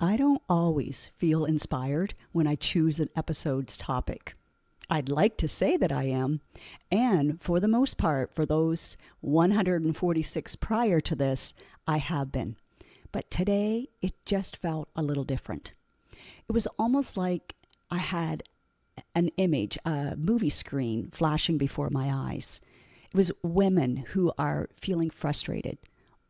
I don't always feel inspired when I choose an episode's topic. I'd like to say that I am, and for the most part, for those 146 prior to this, I have been. But today, it just felt a little different. It was almost like I had an image, a movie screen flashing before my eyes. It was women who are feeling frustrated,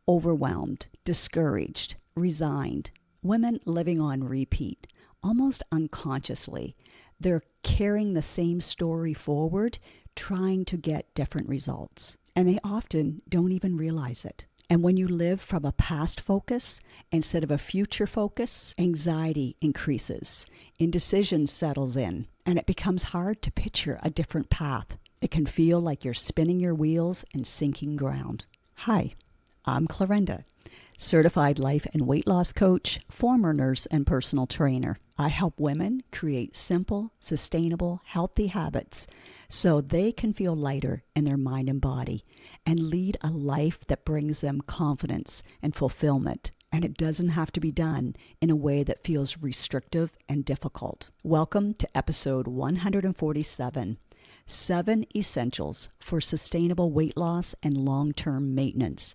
overwhelmed, discouraged, resigned. Women living on repeat, almost unconsciously. They're carrying the same story forward, trying to get different results. And they often don't even realize it. And when you live from a past focus instead of a future focus, anxiety increases, indecision settles in, and it becomes hard to picture a different path. It can feel like you're spinning your wheels and sinking ground. Hi, I'm Clarendas, certified life and weight loss coach, former nurse and personal trainer. I help women create simple, sustainable, healthy habits so they can feel lighter in their mind and body and lead a life that brings them confidence and fulfillment. And it doesn't have to be done in a way that feels restrictive and difficult. Welcome to episode 147, 7 Essentials for Sustainable Weight Loss and Long-Term Maintenance.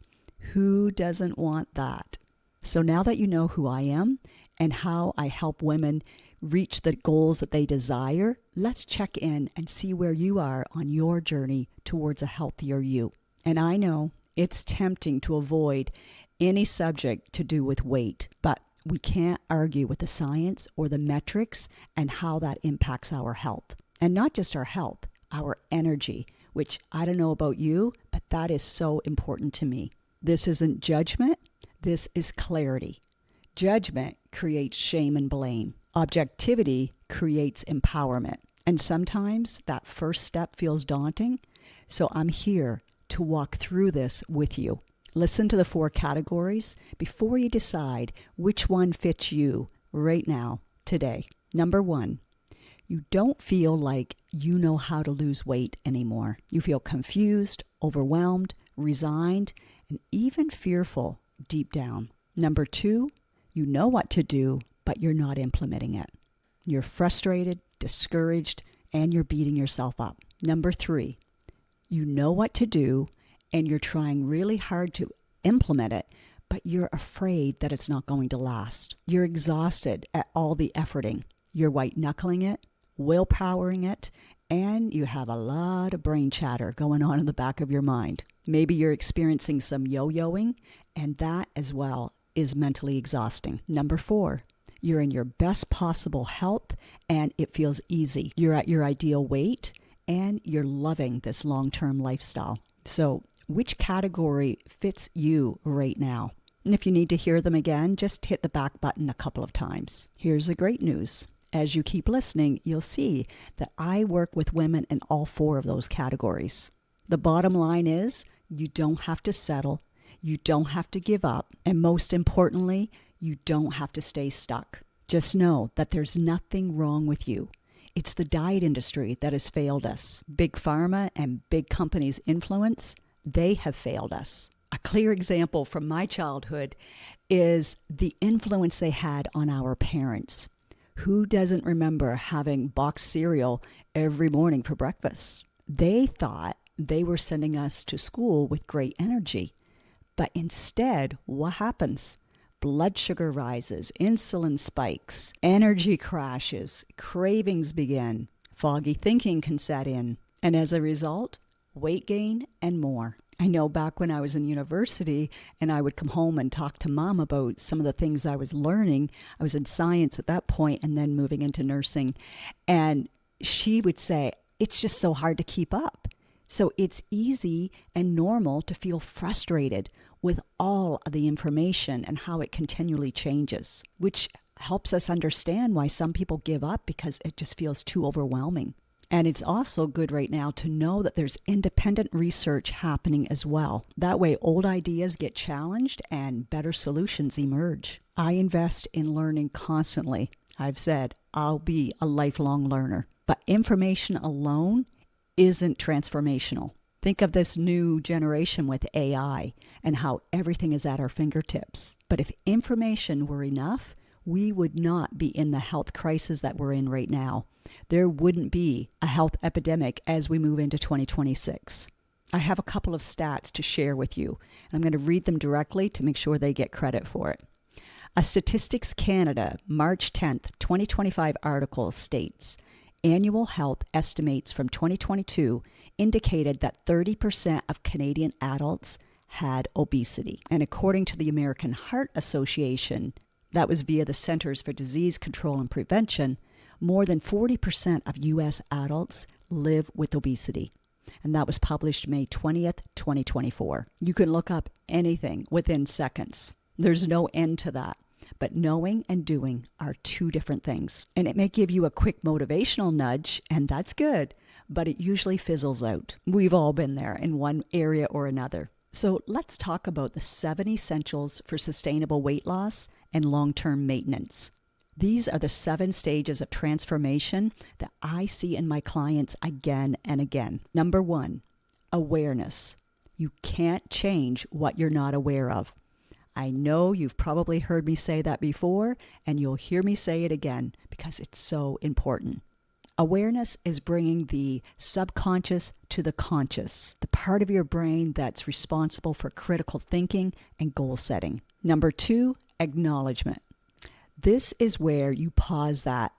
Who doesn't want that? So now that you know who I am and how I help women reach the goals that they desire, let's check in and see where you are on your journey towards a healthier you. And I know it's tempting to avoid any subject to do with weight, but we can't argue with the science or the metrics and how that impacts our health. And not just our health, our energy, which I don't know about you, but that is so important to me. This isn't judgment, this is clarity. Judgment creates shame and blame. Objectivity creates empowerment. And sometimes that first step feels daunting, so I'm here to walk through this with you. Listen to the 4 categories before you decide which one fits you right now, today. Number 1, you don't feel like you know how to lose weight anymore. You feel confused, overwhelmed, resigned, and even fearful deep down. Number 2, you know what to do, but you're not implementing it. You're frustrated, discouraged, and you're beating yourself up. Number 3, you know what to do, and you're trying really hard to implement it, but you're afraid that it's not going to last. You're exhausted at all the efforting. You're white-knuckling it, willpowering it, and you have a lot of brain chatter going on in the back of your mind. Maybe you're experiencing some yo-yoing, and that as well is mentally exhausting. Number 4, you're in your best possible health, and it feels easy. You're at your ideal weight, and you're loving this long-term lifestyle. So, which category fits you right now? And if you need to hear them again, just hit the back button a couple of times. Here's the great news. As you keep listening, you'll see that I work with women in all 4 of those categories. The bottom line is, you don't have to settle, you don't have to give up, and most importantly, you don't have to stay stuck. Just know that there's nothing wrong with you. It's the diet industry that has failed us. Big pharma and big companies' influence, they have failed us. A clear example from my childhood is the influence they had on our parents. Who doesn't remember having boxed cereal every morning for breakfast? They thought they were sending us to school with great energy. But instead, what happens? Blood sugar rises, insulin spikes, energy crashes, cravings begin, foggy thinking can set in, and as a result, weight gain and more. I know back when I was in university and I would come home and talk to mom about some of the things I was learning. I was in science at that point and then moving into nursing. And she would say, it's just so hard to keep up. So it's easy and normal to feel frustrated with all of the information and how it continually changes, which helps us understand why some people give up because it just feels too overwhelming. And it's also good right now to know that there's independent research happening as well. That way, old ideas get challenged and better solutions emerge. I invest in learning constantly. I've said I'll be a lifelong learner. But information alone isn't transformational. Think of this new generation with AI and how everything is at our fingertips. But if information were enough, we would not be in the health crisis that we're in right now. There wouldn't be a health epidemic as we move into 2026. I have a couple of stats to share with you. I'm going to read them directly to make sure they get credit for it. A Statistics Canada March 10th, 2025 article states, annual health estimates from 2022 indicated that 30% of Canadian adults had obesity. And according to the American Heart Association, that was via the Centers for Disease Control and Prevention, more than 40% of U.S. adults live with obesity. And that was published May 20th, 2024. You can look up anything within seconds. There's no end to that. But knowing and doing are two different things. And it may give you a quick motivational nudge, and that's good, but it usually fizzles out. We've all been there in one area or another. So let's talk about the 7 essentials for sustainable weight loss and long-term maintenance. These are the 7 stages of transformation that I see in my clients again and again. Number 1, awareness. You can't change what you're not aware of. I know you've probably heard me say that before, and you'll hear me say it again because it's so important. Awareness is bringing the subconscious to the conscious, the part of your brain that's responsible for critical thinking and goal setting. Number 2, acknowledgement. This is where you pause that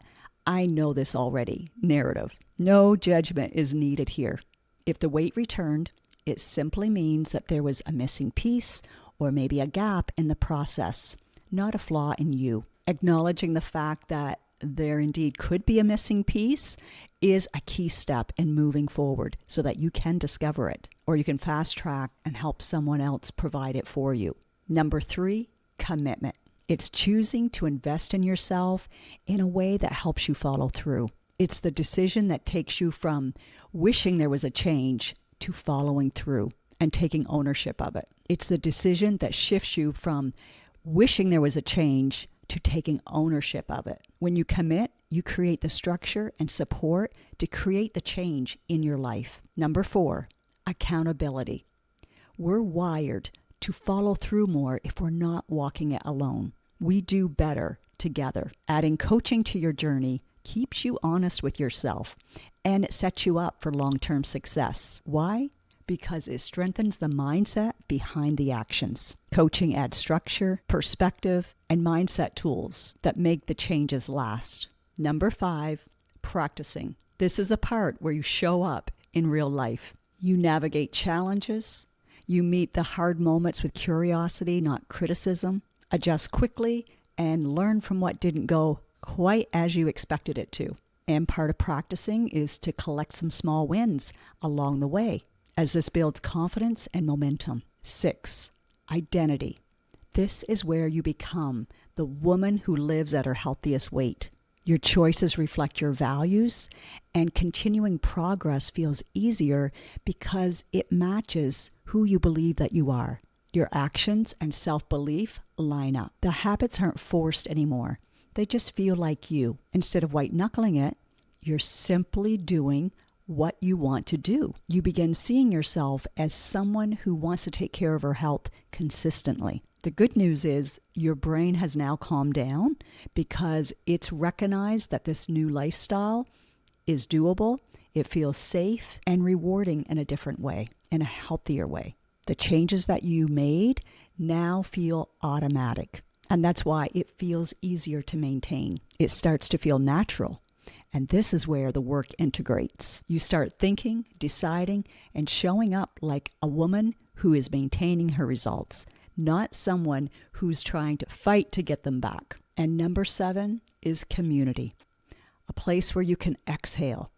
"I know this already" narrative. No judgment is needed here. If the weight returned, it simply means that there was a missing piece or maybe a gap in the process, not a flaw in you. Acknowledging the fact that there indeed could be a missing piece is a key step in moving forward so that you can discover it, or you can fast track and help someone else provide it for you. Number 3, commitment. It's choosing to invest in yourself in a way that helps you follow through. It's the decision that takes you from wishing there was a change to following through and taking ownership of it. It's the decision that shifts you from wishing there was a change to taking ownership of it. When you commit, you create the structure and support to create the change in your life. Number 4, accountability. We're wired to follow through more if we're not walking it alone. We do better together. Adding coaching to your journey keeps you honest with yourself, and it sets you up for long-term success. Why? Because it strengthens the mindset behind the actions. Coaching adds structure, perspective, and mindset tools that make the changes last. Number 5, practicing. This is the part where you show up in real life. You navigate challenges. You meet the hard moments with curiosity, not criticism. Adjust quickly and learn from what didn't go quite as you expected it to. And part of practicing is to collect some small wins along the way, as this builds confidence and momentum. 6, identity. This is where you become the woman who lives at her healthiest weight. Your choices reflect your values, and continuing progress feels easier because it matches who you believe that you are. Your actions and self-belief line up. The habits aren't forced anymore. They just feel like you. Instead of white-knuckling it, you're simply doing what you want to do. You begin seeing yourself as someone who wants to take care of her health consistently. The good news is your brain has now calmed down because it's recognized that this new lifestyle is doable. It feels safe and rewarding in a different way, in a healthier way. The changes that you made now feel automatic, and that's why it feels easier to maintain. It starts to feel natural. And this is where the work integrates. You start thinking, deciding, and showing up like a woman who is maintaining her results, not someone who's trying to fight to get them back. And number 7 is community, a place where you can exhale,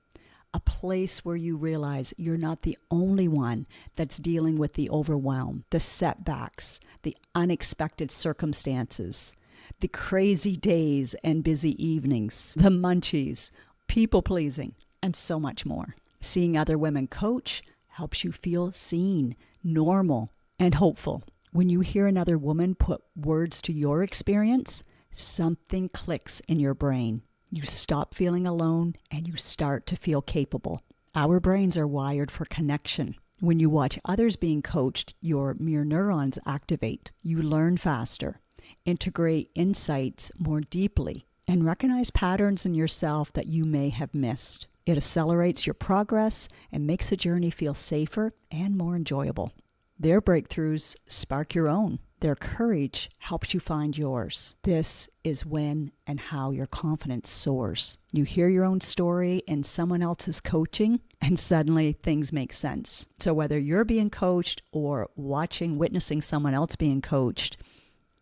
a place where you realize you're not the only one that's dealing with the overwhelm, the setbacks, the unexpected circumstances, the crazy days and busy evenings, the munchies, people-pleasing, and so much more. Seeing other women coach helps you feel seen, normal, and hopeful. When you hear another woman put words to your experience, something clicks in your brain. You stop feeling alone and you start to feel capable. Our brains are wired for connection. When you watch others being coached, your mirror neurons activate. You learn faster. integrate insights more deeply, and recognize patterns in yourself that you may have missed. It accelerates your progress and makes the journey feel safer and more enjoyable. Their breakthroughs spark your own. Their courage helps you find yours. This is when and how your confidence soars. You hear your own story in someone else's coaching, and suddenly things make sense. So whether you're being coached or witnessing someone else being coached,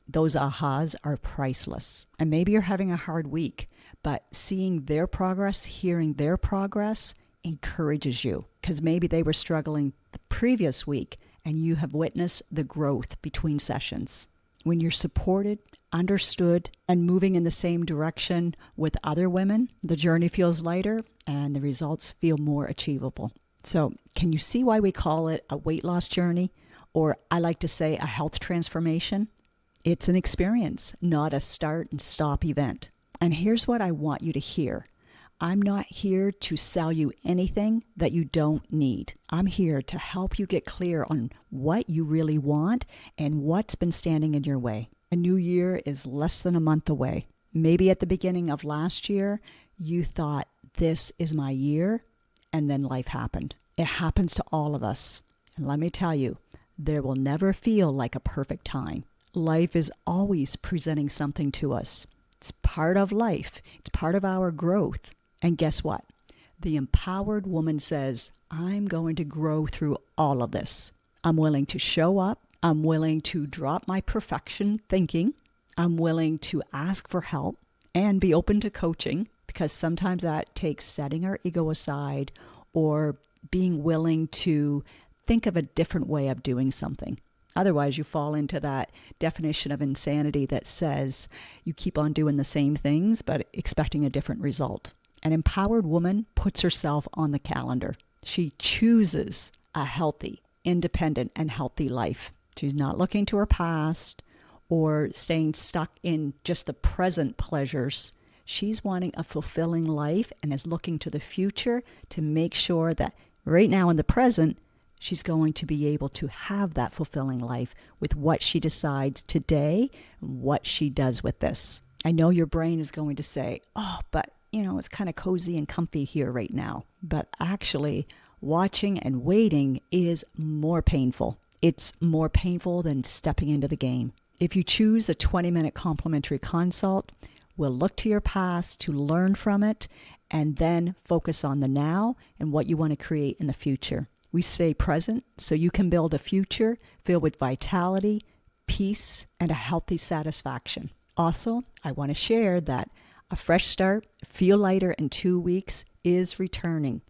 those ahas are priceless. And maybe you're having a hard week, but seeing their progress, hearing their progress encourages you, because maybe they were struggling the previous week and you have witnessed the growth between sessions. When you're supported, understood, and moving in the same direction with other women, the journey feels lighter and the results feel more achievable. So can you see why we call it a weight loss journey? Or I like to say a health transformation? It's an experience, not a start and stop event. And here's what I want you to hear. I'm not here to sell you anything that you don't need. I'm here to help you get clear on what you really want and what's been standing in your way. A new year is less than a month away. Maybe at the beginning of last year, you thought, this is my year, and then life happened. It happens to all of us. And let me tell you, there will never feel like a perfect time. Life is always presenting something to us. It's part of life. It's part of our growth. And guess what? The empowered woman says, I'm going to grow through all of this. I'm willing to show up. I'm willing to drop my perfection thinking. I'm willing to ask for help and be open to coaching, because sometimes that takes setting our ego aside or being willing to think of a different way of doing something. Otherwise, you fall into that definition of insanity that says you keep on doing the same things but expecting a different result. An empowered woman puts herself on the calendar. She chooses a healthy, independent, and healthy life. She's not looking to her past or staying stuck in just the present pleasures. She's wanting a fulfilling life and is looking to the future to make sure that right now in the present, she's going to be able to have that fulfilling life with what she decides today, what she does with this. I know your brain is going to say, oh, but it's kind of cozy and comfy here right now. But actually, watching and waiting is more painful. It's more painful than stepping into the game. If you choose a 20-minute complimentary consult, we'll look to your past to learn from it and then focus on the now and what you want to create in the future. We stay present so you can build a future filled with vitality, peace, and a healthy satisfaction. Also, I want to share that a fresh start, Feel Lighter in 2 weeks is returning.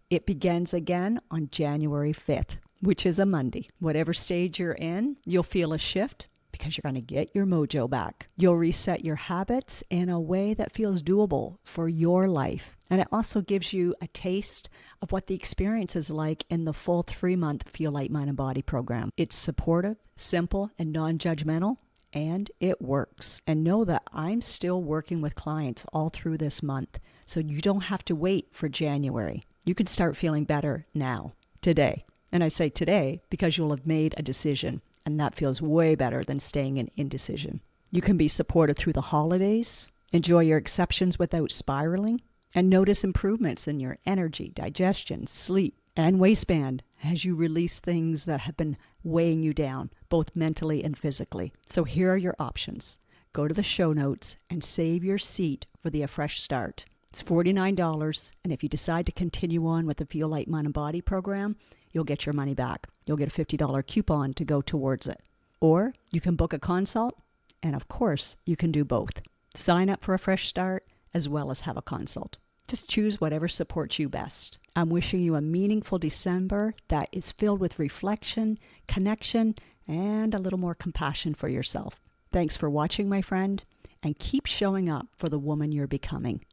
It begins again on January 5th, which is a Monday. Whatever stage you're in, you'll feel a shift because you're going to get your mojo back. You'll reset your habits in a way that feels doable for your life. And it also gives you a taste of what the experience is like in the full 3-month Feel Light, Mind, and Body program. It's supportive, simple, and non-judgmental. And it works. And know that I'm still working with clients all through this month. So you don't have to wait for January. You can start feeling better now, today. And I say today because you'll have made a decision. And that feels way better than staying in indecision. You can be supported through the holidays, enjoy your exceptions without spiraling, and notice improvements in your energy, digestion, sleep, and waistband as you release things that have been weighing you down, both mentally and physically. So here are your options. Go to the show notes and save your seat for the A Fresh Start. It's $49, and if you decide to continue on with the Feel Light, Mind, and Body program, you'll get your money back. You'll get a $50 coupon to go towards it. Or you can book a consult, and of course, you can do both. Sign up for A Fresh Start as well as have a consult. Just choose whatever supports you best. I'm wishing you a meaningful December that is filled with reflection, connection, and a little more compassion for yourself. Thanks for watching, my friend, and keep showing up for the woman you're becoming.